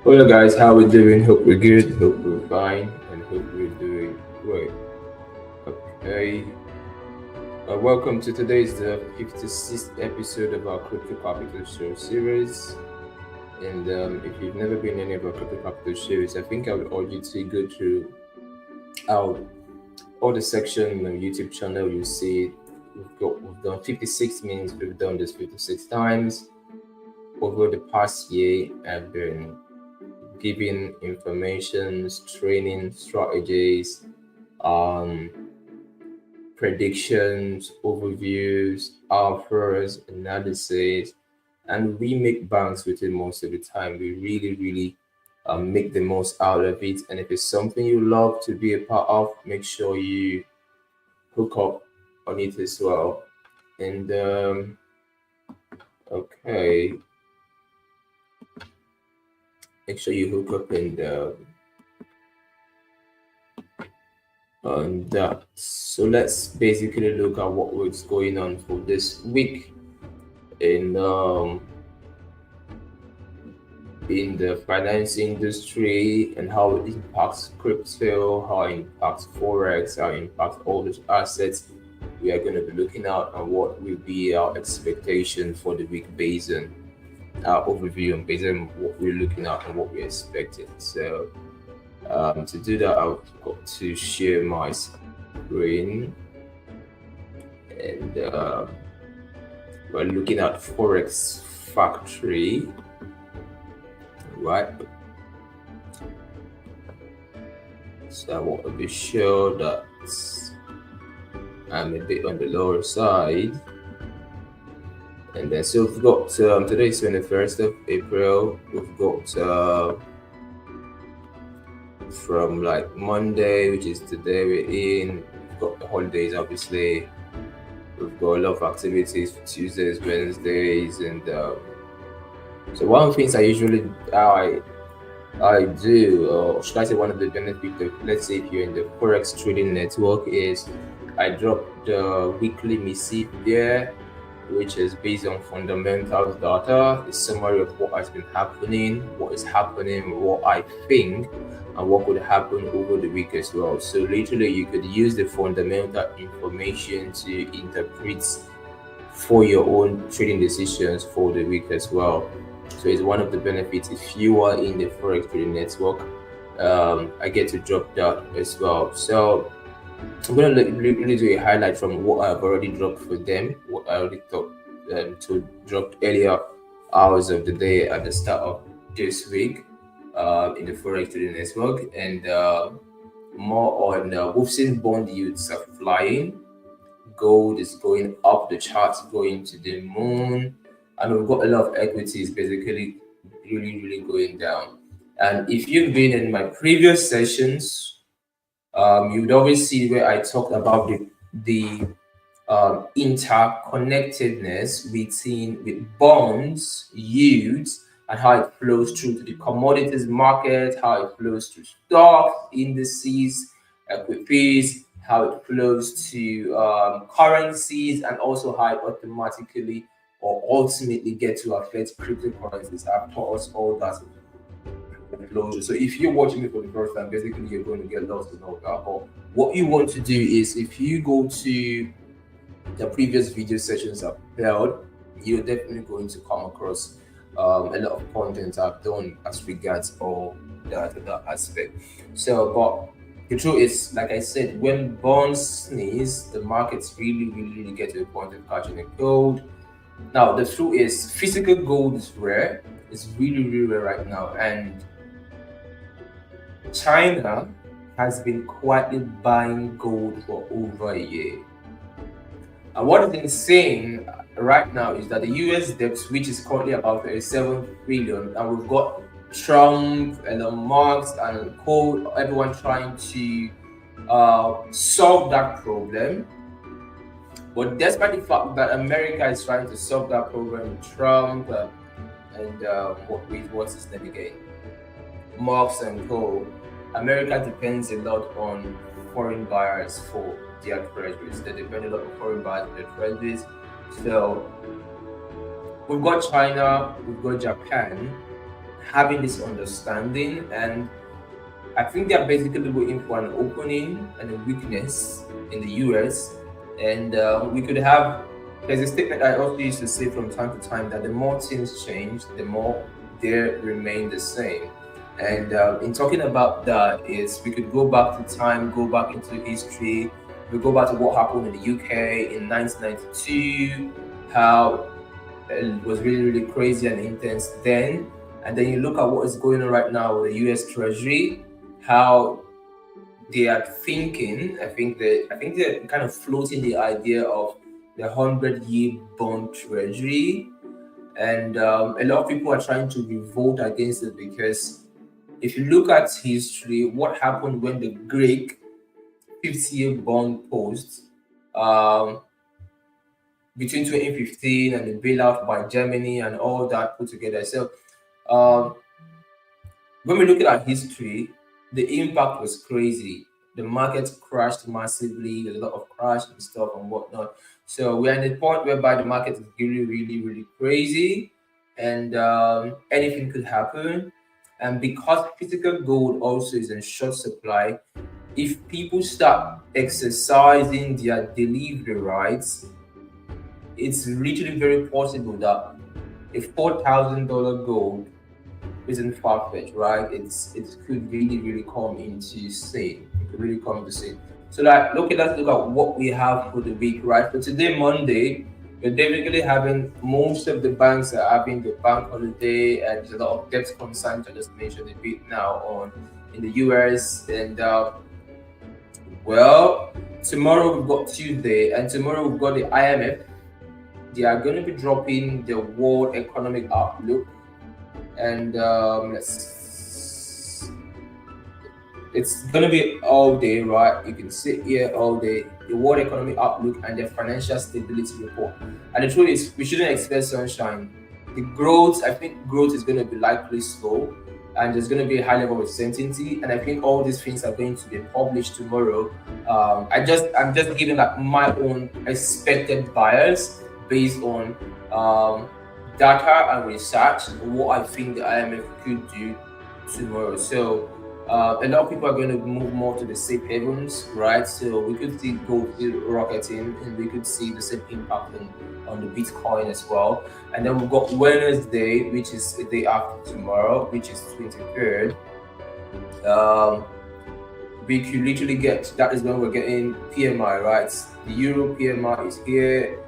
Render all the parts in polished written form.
Hello guys, how we doing? Hope we're good, hope we're fine, and hope we're doing great. Okay, welcome to today's the 56th episode of our Crypto Capital Show series. And if you've never been in any of our Crypto Capital shows, I think I would urge you to go through our all the section on YouTube channel. You see, we've done 56 means we've done this 56 times over the past year. I've been giving informations, training strategies, um, predictions, overviews, offers, analysis, and we make banks with it most of the time. We really make the most out of it. And if it's something you love to be a part of, make sure you hook up on it as well. And okay, make sure you hook up and on that. So let's basically look at what was going on for this week in in the finance industry and how it impacts crypto, how it impacts forex, how it impacts all those assets. We are going to be looking at and what will be our expectation for the week based on our overview and based on what we're looking at and what we're expecting. So to do that, I've got to share my screen, and we're looking at Forex Factory, right? So I want to be sure that I'm a bit on the lower side. And then, so we've got today is 21st of April. We've got from like Monday, which is today we're in. We've got the holidays, obviously. We've got a lot of activities for Tuesdays, Wednesdays, and so one of the things I do, or should I say, one of the benefits of, let's say, if you're in the Forex trading network, is I drop the weekly missive there, which is based on fundamentals data, a summary of what has been happening, what is happening, what I think, and what could happen over the week as well. So literally, you could use the fundamental information to interpret for your own trading decisions for the week as well. So it's one of the benefits if you are in the Forex trading network. I get to drop that as well. So I'm gonna really do a highlight from what I've already dropped for them, what I already thought to drop earlier hours of the day at the start of this week in the Forex trading network, and more on we've seen bond yields are flying, gold is going up the charts, going to the moon, and we've got a lot of equities basically really going down. And if you've been in my previous sessions, you would always see where I talked about the interconnectedness between with bonds, yields, and how it flows through to the commodities market, how it flows to stocks, indices, equities, how it flows to currencies, and also how it automatically or ultimately get to affect cryptocurrencies. I've taught us all that closure. So if you're watching it for the first time, basically you're going to get lost in all that. But what you want to do is if you go to the previous video sessions I've held, you're definitely going to come across a lot of content I've done as regards all that aspect. So, but the truth is, like I said, when bonds sneeze, the markets really get to a point of catching a cold. Now, the truth is, physical gold is rare. It's really rare right now, and China has been quietly buying gold for over a year. And what is insane right now is that the US debt, which is currently about 37 trillion, and we've got Trump, Elon Musk, and everyone trying to solve that problem. But despite the fact that America is trying to solve that problem with Trump and what's his name again, Musk and co, America depends a lot on foreign buyers for their treasuries. They depend a lot on foreign buyers for their treasuries. So we've got China, we've got Japan, having this understanding, and I think they're basically waiting for an opening and a weakness in the US. And we could have, there's a statement I also used to say from time to time that the more things change, the more they remain the same. And in talking about that, is we could go back to time, go back into history. We go back to what happened in the UK in 1992, how it was really, really crazy and intense then. And then you look at what is going on right now with the US Treasury, how they are thinking. I think they're kind of floating the idea of the 100-year bond treasury, and a lot of people are trying to revolt against it because if you look at history, what happened when the Greek 50-year bond post um, between 2015 and the bailout by Germany and all that put together. So um, when we look at our history, the impact was crazy. The market crashed massively. There's a lot of crash and stuff and whatnot. So we're at the point whereby the market is really, really, really crazy, and anything could happen. And because physical gold also is in short supply, if people start exercising their delivery rights, it's literally very possible that a $4,000 gold isn't far fetched, right? It could really, really come into scene. It could really come into scene. So like, okay, let's look at what we have for the week, right? For today, Monday, we're definitely having most of the banks are having the bank holiday, and there's a lot of debt concerns. I just mentioned a bit now on in the US, and well, tomorrow we've got Tuesday, and tomorrow we've got the IMF. They are going to be dropping the World Economic Outlook, and it's gonna be all day, right? You can sit here all day. The World Economic Outlook and the Financial Stability Report. And the truth is, we shouldn't expect sunshine. The growth, I think, growth is gonna be likely slow, and there's gonna be a high level of uncertainty. And I think all these things are going to be published tomorrow. I'm just giving like my own expected bias based on data and research, what I think the IMF could do tomorrow. So a lot of people are going to move more to the safe havens, right? So we could see gold still rocketing, and we could see the same impact on the Bitcoin as well. And then we've got Wednesday, which is the day after tomorrow, which is 23rd. We could literally get, that is when we're getting PMI, right? The Euro PMI is here,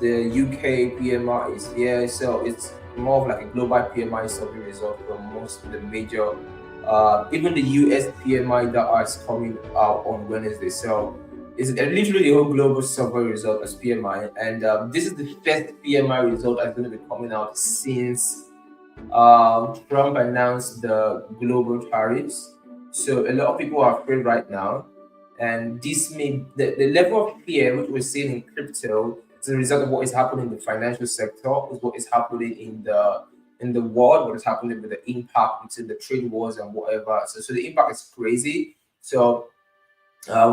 the UK PMI is here, so it's more of like a global PMI survey result from most of the major, even the US PMI that is coming out on Wednesday. So it's literally the whole global survey result as PMI, and this is the first PMI result that's going to be coming out since Trump announced the global tariffs. So a lot of people are afraid right now, and this may the level of fear which we're seeing in crypto is a result of what is happening in the financial sector, is what is happening in the world, what is happening with the impact between the trade wars and whatever. So the impact is crazy. So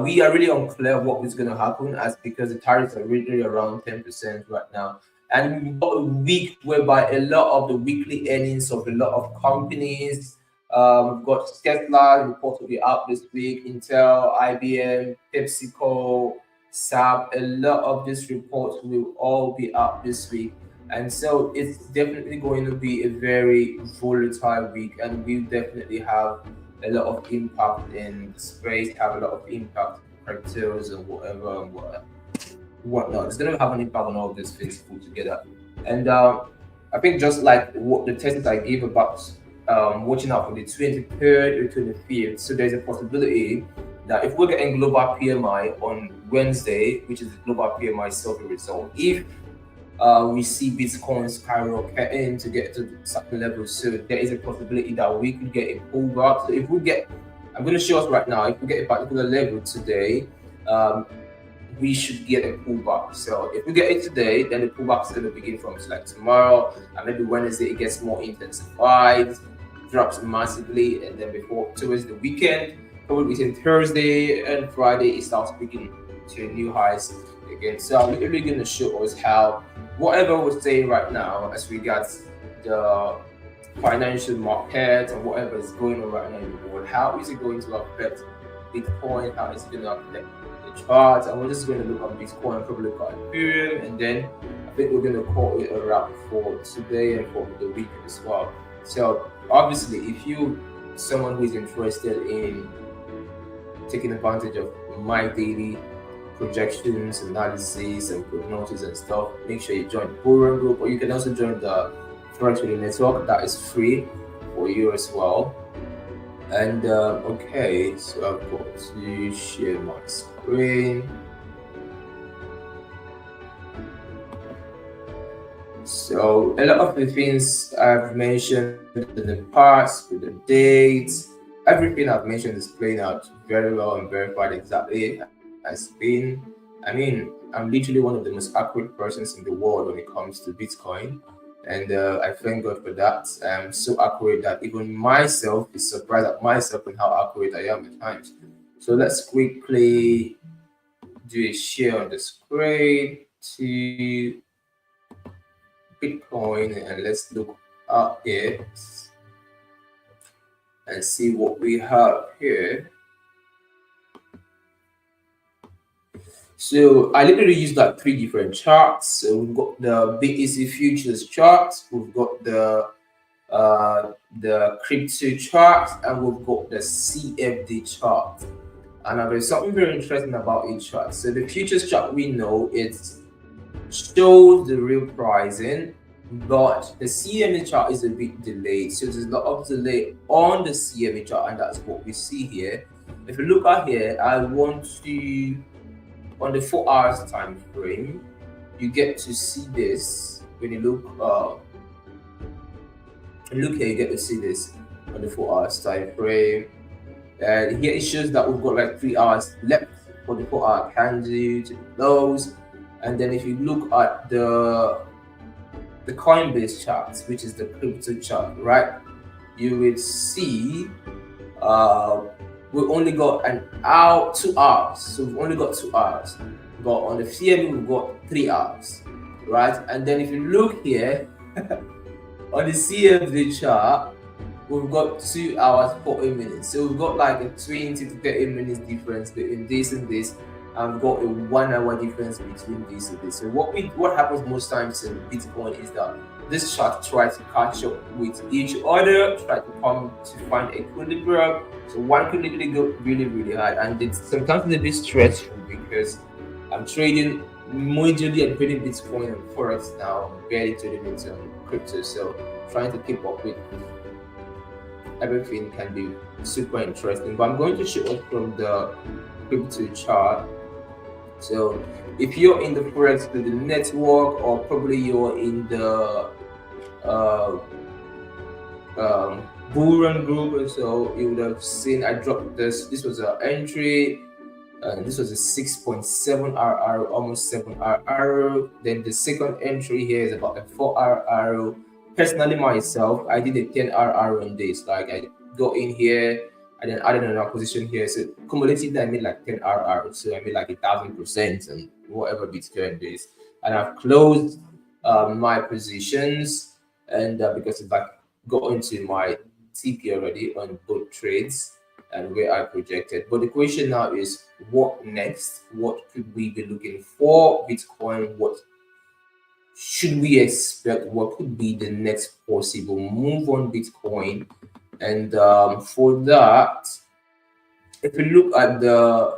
we are really unclear what is going to happen, as because the tariffs are really around 10% right now. And we've got a week whereby a lot of the weekly earnings of a lot of companies, we've got Tesla report will be out this week, Intel, IBM, PepsiCo, SAP. A lot of these reports will all be out this week. And so it's definitely going to be a very volatile week, and we definitely have a lot of impact in the space, have a lot of impact in cryptos and whatever and whatnot. It's going to have an impact on all these things put together. And I think just like what the tests I gave about watching out for the 23rd or 25th, so there's a possibility that if we're getting global PMI on Wednesday, which is the global PMI survey result, if we see Bitcoin skyrocketing to get to certain levels, so there is a possibility that we could get a pullback. So if we get, I'm going to show us right now, if we get a particular level today, we should get a pullback. So if we get it today, then the pullback is going to begin from like tomorrow, and maybe Wednesday it gets more intensified, drops massively, and then before towards the weekend, probably between Thursday and Friday, it starts speaking to new highs again. So I'm literally going to show us how whatever we're saying right now as regards the financial market and whatever is going on right now in the world. How is it going to affect Bitcoin? How is it going to affect the charts? And we're just going to look at Bitcoin, probably look at Ethereum, and then I think we're going to call it a wrap for today and for the week as well. So obviously, if you someone who is interested in taking advantage of my daily projections, analysis, and prognosis and stuff, make sure you join the forum group, or you can also join the Forex Trading Network. That is free for you as well. And okay, so I've got to share my screen. So a lot of the things I've mentioned in the past, with the dates, everything I've mentioned is playing out very well and verified exactly as been. I mean, I'm literally one of the most accurate persons in the world when it comes to Bitcoin. And I thank God for that. I'm so accurate that even myself is surprised at myself and how accurate I am at times. So let's quickly do a share on the screen to Bitcoin, and let's look at it and see what we have here. So I literally used like 3 different charts. So we've got the BTC futures chart, we've got the crypto chart, and we've got the CFD chart. And there's something very interesting about each chart. So the futures chart, we know it shows the real pricing, but the CME chart is a bit delayed. So there's a lot of delay on the CME chart, and that's what we see here. If you look at here, I want to, on the 4 hours time frame, you get to see this. When you look here, you get to see this on the 4 hours time frame. And here it shows that we've got like 3 hours left for the 4-hour candle to close. And then if you look at the Coinbase chart, which is the crypto chart, right, you will see we only got 2 hours. So we've only got 2 hours. But on the CME, we've got 3 hours, right? And then if you look here on the CFD chart, we've got 2 hours 40 minutes. So we've got like a 20 to 30 minutes difference between this and this, and we've got a 1 hour difference between this and this. So what happens most times in Bitcoin is that this chart tries to catch up with each other, try to come to find equilibrium. So one could literally go really, really high, and it's sometimes a bit stressful because I'm trading majorly and trading Bitcoin and Forex now, barely trading into crypto. So trying to keep up with everything can be super interesting. But I'm going to show us from the crypto chart. So if you're in the Forex to the network, or probably you're in the bull run group, or so, you would have seen I dropped this. This was an entry. This was a 6.7-hour arrow, almost 7-hour arrow. Then the second entry here is about a 4-hour arrow. Personally, myself, I did a 10-hour arrow on this. Like I go in here and then added another position here. So cumulatively, I made like 10-hour arrows. So I made like 1,000% and whatever Bitcoin is. And I've closed my positions, and because if I go into my TP already on both trades and where I projected. But the question now is, what next? What could we be looking for Bitcoin? What should we expect? What could be the next possible move on Bitcoin? And for that, if you look at the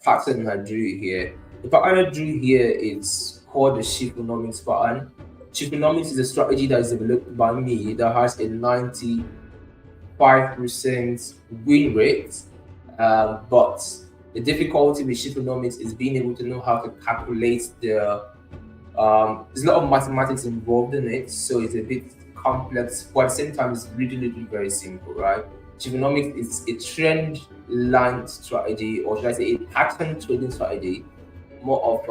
pattern I drew here, the pattern I drew here is called the Shifunomics pattern. Shifunomics is a strategy that is developed by me that has a 95% win rate, but the difficulty with Shifunomics is being able to know how to calculate the there's a lot of mathematics involved in it, so it's a bit complex, but at the same time it's really very simple, right? Shifunomics is a trend line strategy, or should I say a pattern trading strategy, more of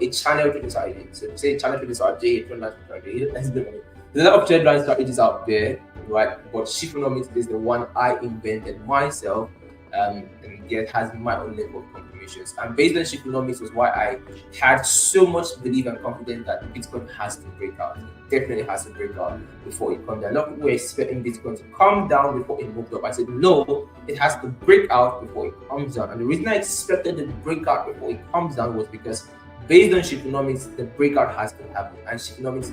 a channel trading strategy. So if you say channel trading strategy, trend line strategy, there's a lot of trend line strategies out there, right? But Shifunomics is the one I invented myself, and it has my own level of information. And based on Shifunomics was why I had so much belief and confidence that Bitcoin has to break out. It definitely has to break out before it comes down. A lot of people were expecting Bitcoin to come down before it moved up. I said, no, it has to break out before it comes down. And the reason I expected it to break out before it comes down was because based on Shifunomics, the breakout has to happen. And Shifunomics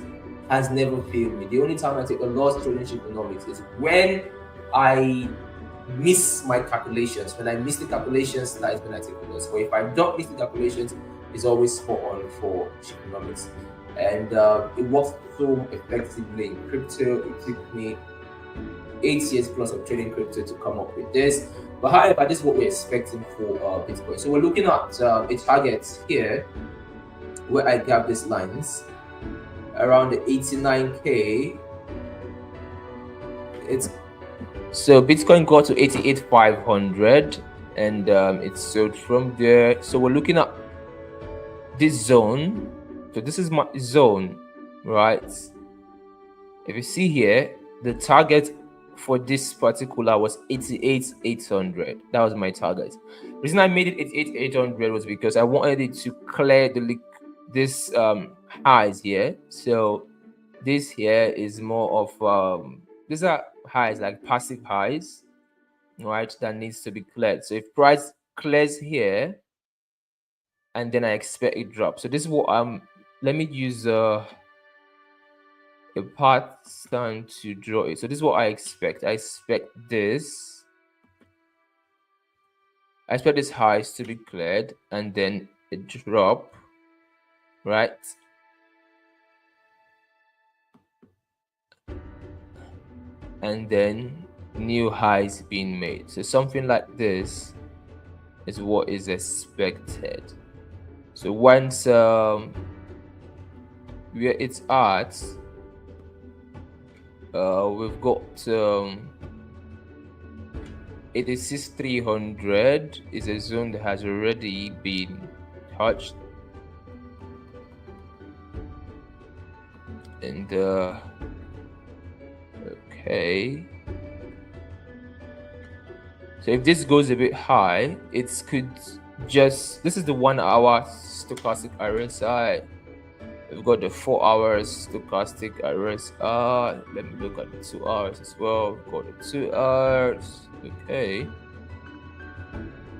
has never failed me. The only time I take a loss trading Shifunomics is when I miss my calculations. When I miss the calculations, that is when I take a loss. But if I don't miss the calculations, it's always spot on for Shifunomics. And it works so effectively in crypto. It took me 8 years plus of trading crypto to come up with this. But however, this is what we're expecting for Bitcoin. So we're looking at a target here where I grab these lines around the 89k. So Bitcoin got to 88,500 and it's sold from there. So we're looking at this zone. So this is my zone, right? If you see here, the target for this particular was 88,800. That was my target. The reason I made it 88,800 was because I wanted it to clear this highs here. So this here is more of these are highs, like passive highs, right, that needs to be cleared. So if price clears here and then I expect it drop. So this is what let me use a pattern to draw it. So this is what I expect. I expect this highs to be cleared and then a drop, right? And then new highs being made. So something like this is what is expected. So once where it's at, we've got 86,300 is a zone that has already been touched, and okay, so if this goes a bit high, it could just, this is the 1 hour stochastic RSI. We've got the 4 hours stochastic RSI. Let me look at the 2 hours as well. We've got the 2 hours. Okay,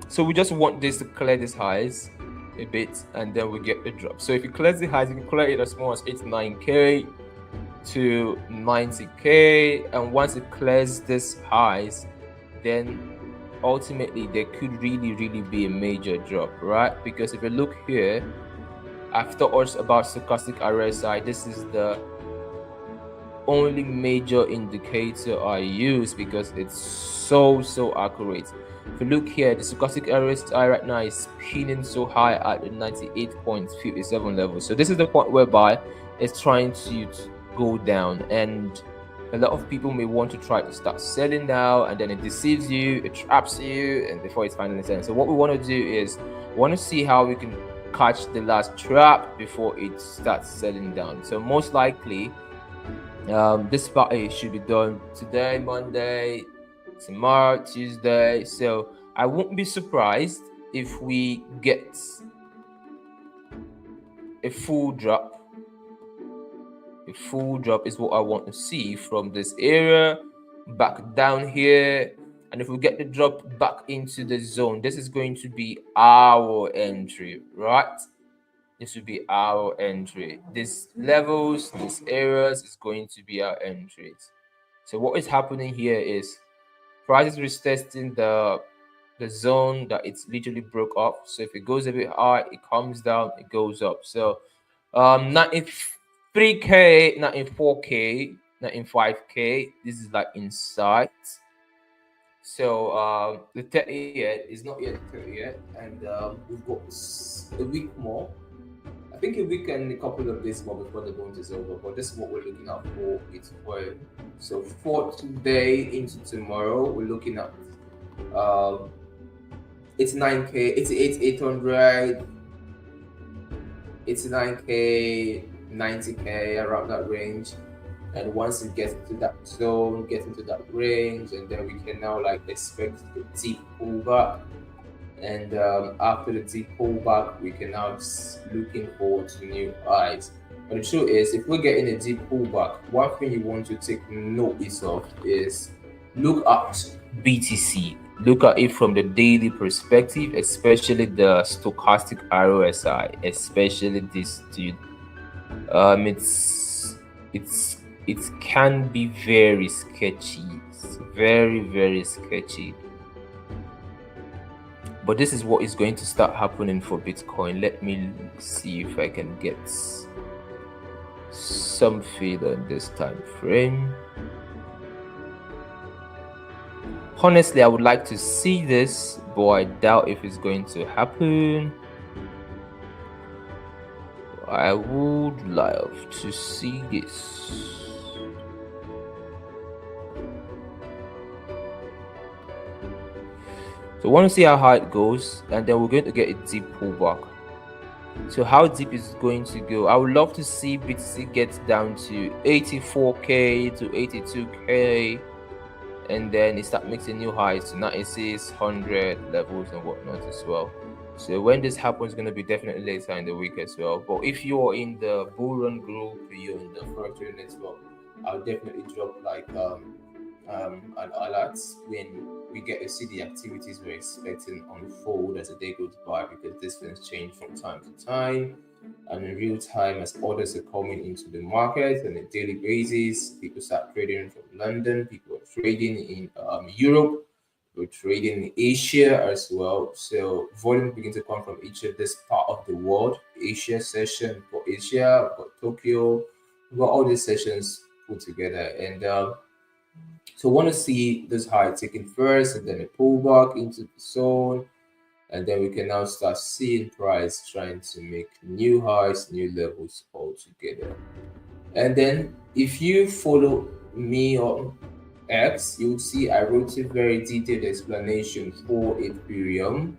so we just want this to clear these highs a bit and then we get the drop. So if it clears the highs, you can clear it as small as 89k to 90k, and once it clears this highs, then ultimately there could really be a major drop, right? Because if you look here, I've thought about stochastic RSI. This is the only major indicator I use because it's so accurate. If you look here, the stochastic RSI right now is pinning so high at the 98.57 level. So this is the point whereby it's trying to go down, and a lot of people may want to try to start selling now, and then it deceives you, it traps you, and before it's finally selling. So what we want to do is we want to see how we can catch the last trap before it starts selling down. So most likely this party should be done today, Monday, tomorrow, Tuesday. So I won't be surprised if we get a full drop. A full drop is what I want to see from this area back down here. And if we get the drop back into the zone, this is going to be our entry, right? This will be our entry. These levels, these areas is going to be our entries. So what is happening here is price is retesting the zone that it's literally broke up. So if it goes a bit high, it comes down, it goes up. So not in 3k, not in 4k, not in 5k. This is like inside. So the 30 yet is not yet 30 yet, and we've got a week more. I think a week and a couple of days more before the month is over. But this is what we're looking at for Bitcoin. So for today into tomorrow, we're looking at it's 9k, 88,800, 89k, 90k, around that range. And once it gets to that zone, get into that range, and then we can now like expect the deep pullback And after the deep pullback, we can now looking forward to new highs. But the truth is, if we're getting a deep pullback, one thing you want to take notice of is look at BTC. Look at it from the daily perspective, especially the stochastic RSI, especially this dude. It's it can be very sketchy. It's very, very sketchy. But this is what is going to start happening for Bitcoin. Let me see if I can get some feel on this time frame. Honestly, I would like to see this, but I doubt if it's going to happen. I would love to see this. So I want to see how high it goes, and then we're going to get a deep pullback. So how deep is it going to go? I would love to see BTC get down to 84k to 82k, and then it start making new highs to 96, 100 levels and whatnot as well. So when this happens, it's going to be definitely later in the week as well. But if you're in the bull run group, you're in the forex trading network, I'll definitely drop like an alert when we get to see the activities we're expecting unfold as the day goes by, because these things change from time to time and in real time as orders are coming into the market on a daily basis. People start trading from London, people are trading in Europe, we're trading in Asia as well. So volume begin to come from each of this part of the world. Asia session for Asia, we've got Tokyo, we've got all these sessions put together. And so want to see this high taken first and then a pullback into the zone. And then we can now start seeing price trying to make new highs, new levels all together. And then if you follow me on X, you'll see I wrote a very detailed explanation for Ethereum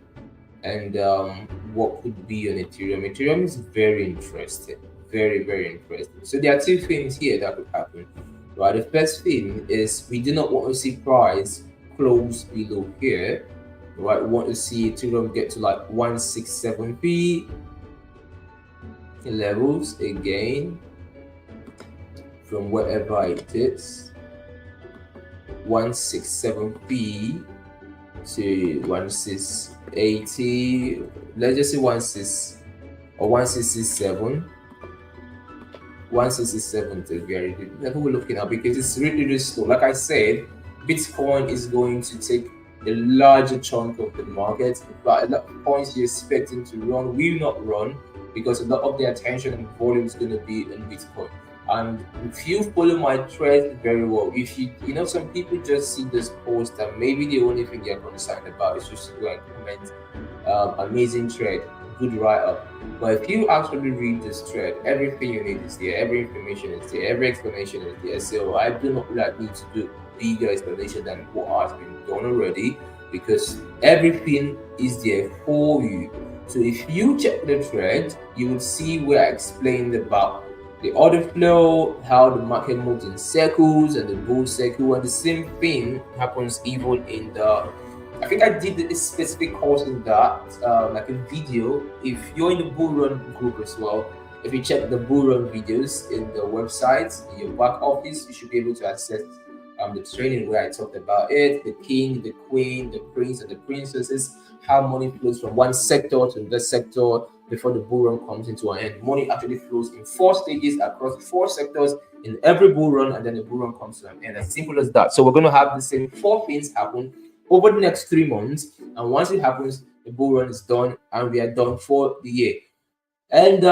and what could be on Ethereum. Ethereum is very interesting, very, very interesting. So there are two things here that could happen. Right, the first thing is we do not want to see price close below here. Right, we want to see Ethereum get to like 167p levels again from wherever it is. 167p to 1680. Let's just say 16 or 1667. 167 to very good. That's what we're looking at, because it's really, really slow. Like I said, Bitcoin is going to take a larger chunk of the market, but a lot of points you're expecting to run will not run, because a lot of the attention and volume is going to be in Bitcoin. And if you follow my thread very well, if you know, some people just see this post and maybe the only thing they're concerned about is just to go and comment amazing thread, good write-up. But if you actually read this thread, everything you need is there, every information is there, every explanation is there. So I do not really need to do bigger explanation than what has been done already, because everything is there for you. So if you check the thread, you will see where I explained about the order flow, how the market moves in circles and the bull circle, and the same thing happens even in the, I think I did a specific course in that, like a video. If you're in the bull run group as well, if you check the bull run videos in the website, in your back office, you should be able to access the training where I talked about it, the king, the queen, the prince, and the princesses, how money flows from one sector to the sector before the bull run comes into an end. Money actually flows in 4 stages across 4 sectors in every bull run, and then the bull run comes to an end. As simple as that. So we're going to have the same 4 things happen over the next 3 months, and once it happens, the bull run is done, and we are done for the year. And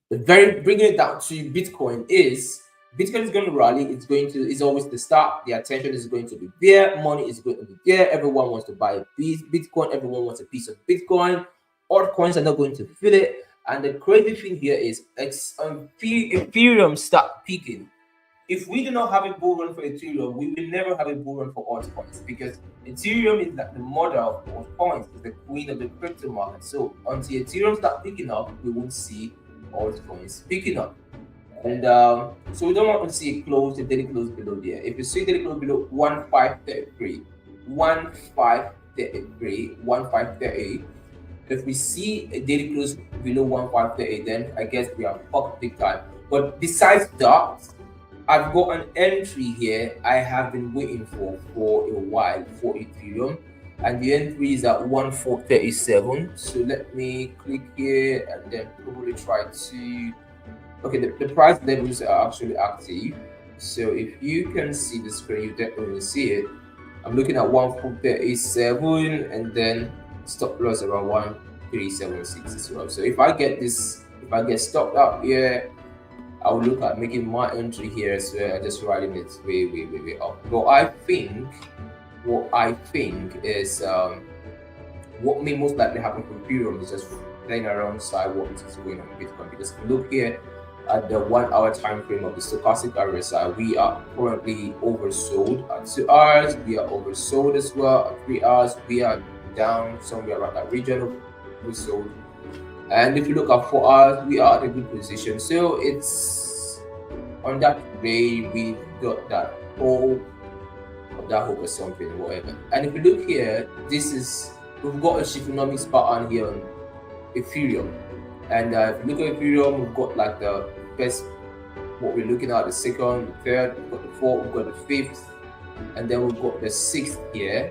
bringing it down to Bitcoin is going to rally. It's always the start. The attention is going to be there. Money is going to be there. Everyone wants to buy a piece Bitcoin. Everyone wants a piece of Bitcoin. Altcoins are not going to feel it. And the crazy thing here is Ethereum start peaking. If we do not have a bull run for Ethereum, we will never have a bull run for altcoins, because Ethereum is like the mother of altcoins, it's the queen of the crypto market. So until Ethereum start picking up, we won't see altcoins picking up. And so we don't want to see the daily close below there. If you see daily close below 1533, 1533, 1530. If we see a daily close below 1530, then I guess we are fucked big time. But besides that, I've got an entry here I have been waiting for a while for Ethereum, and the entry is at 1437. So let me click here and then probably try to. Okay, the price levels are actually active. So if you can see the screen, you definitely see it. I'm looking at 1437 and then stop loss around 1376 as well. So if I get this, if I get stopped up here, I'll look at making my entry here as well and just riding it way up. But what I think is what may most likely happen for Ethereum is just playing around side what is going on with Bitcoin. Because if you look here at the 1 hour time frame of the stochastic RSI, we are currently oversold. At 2 hours, we are oversold as well. At 3 hours, we are down somewhere around that region of oversold. And if you look at 4 hours, we are at a good position. So it's on that day we got that hope or something, whatever. And if you look here, we've got a Shifunomics pattern here on Ethereum. And if you look at Ethereum, we've got like the first, what we're looking at, the second, the third, we've got the fourth, we've got the fifth, and then we've got the sixth here.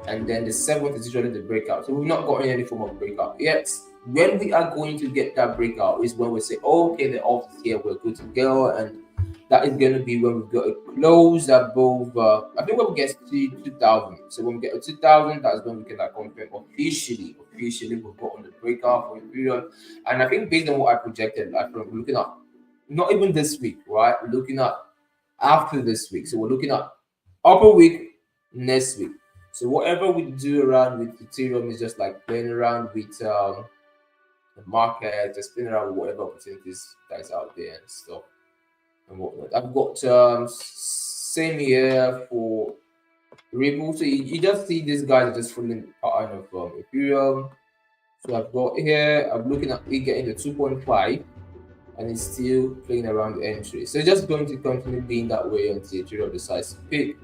And then the seventh is usually the breakout. So we've not gotten any form of breakout yet. When we are going to get that breakout is when we say, okay, the off here, we're good to go. And that is going to be when we've got a close above, I think when we get to 2000. So when we get to 2000, that's when we can like confirm officially we've got on the breakout for a period. And I think based on what I projected, like we're looking at, not even this week, right? We're looking at after this week. So we're looking at upper week next week. So whatever we do around with Ethereum is just like playing around with the market, just playing around with whatever opportunities that is out there and stuff and whatnot. I've got same here for Ripple. So you just see these guys are just following the pattern of Ethereum. So I've got here, I'm looking at it getting the 2.5 and it's still playing around the entry. So it's just going to continue being that way until Ethereum decides to pick.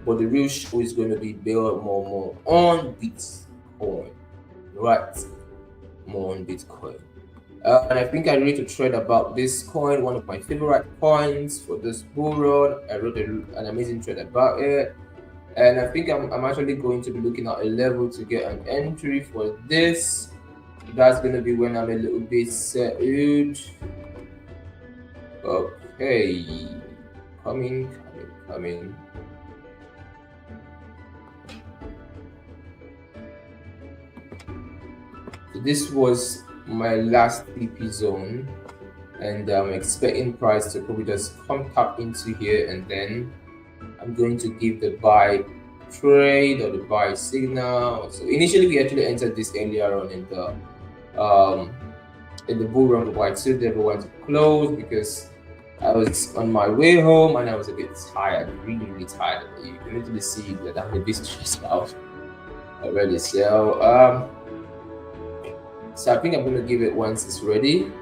But the real show is going to be built more on Bitcoin, right? More on Bitcoin. And I think I need to trade about this coin, one of my favorite coins for this bull run. I wrote an amazing trade about it. And I think I'm actually going to be looking at a level to get an entry for this. That's going to be when I'm a little bit settled. Okay. Coming. So this was my last TP zone, and I'm expecting price to probably just come tap into here, and then I'm going to give the buy trade or the buy signal. So initially we actually entered this earlier on in the bull run, but I told everyone to close because I was on my way home and I was a bit tired, really tired. You can literally see that I'm a bit stressed out already. So I think I'm going to give it once it's ready.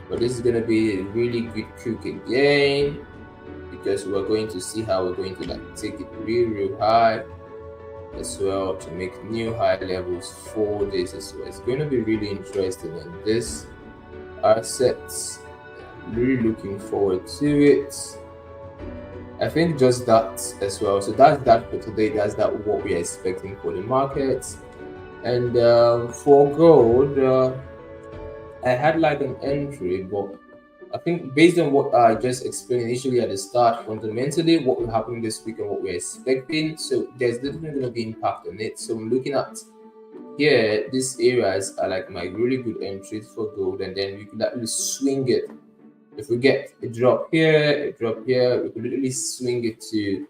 But this is going to be a really good cook again, because we're going to see how we're going to like take it real high as well to make new high levels for this as well. It's going to be really interesting in this assets. I'm really looking forward to it. I think just that as well. So that's that for today. That's what we are expecting for the markets. And for gold, I had like an entry, but I think based on what I just explained initially at the start, fundamentally what will happen this week and what we're expecting, so there's definitely going to be impact on it. So I'm looking at here, these areas are like my really good entries for gold, and then we could actually swing it. If we get a drop here, we could literally swing it to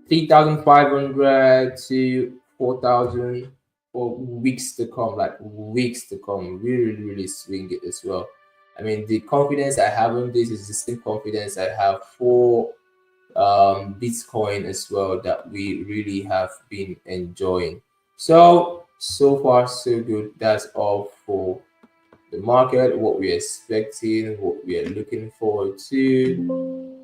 3,500 to 4,000 for weeks to come, really swing it as well. I mean, the confidence I have on this is the same confidence I have for Bitcoin as well, that we really have been enjoying. So far so good. That's all for the market, what we're expecting, what we are looking forward to.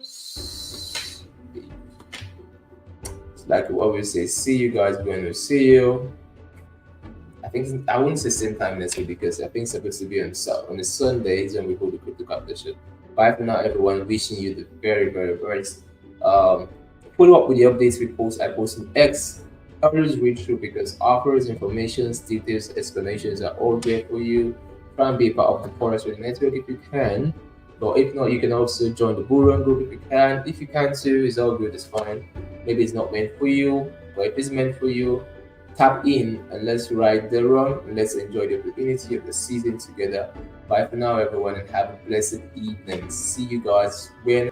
Like we always say, see you guys when we see you. I think I wouldn't say same time next week because I think it's supposed to be on the Sundays when we hold the crypto competition. Bye for now, everyone. Wishing you the very best. Um, Follow up with the updates we post. I post on X. Always read through because offers, information, details, explanations are all there for you. Try and be a part of the Forest Trading Network if you can. But if not, you can also join the Bull Run group if you can. If you can too, it's all good, it's fine. Maybe it's not meant for you, but if it's meant for you, tap in and let's ride the run and let's enjoy the opportunity of the season together. Bye for now, everyone, and have a blessed evening. See you guys when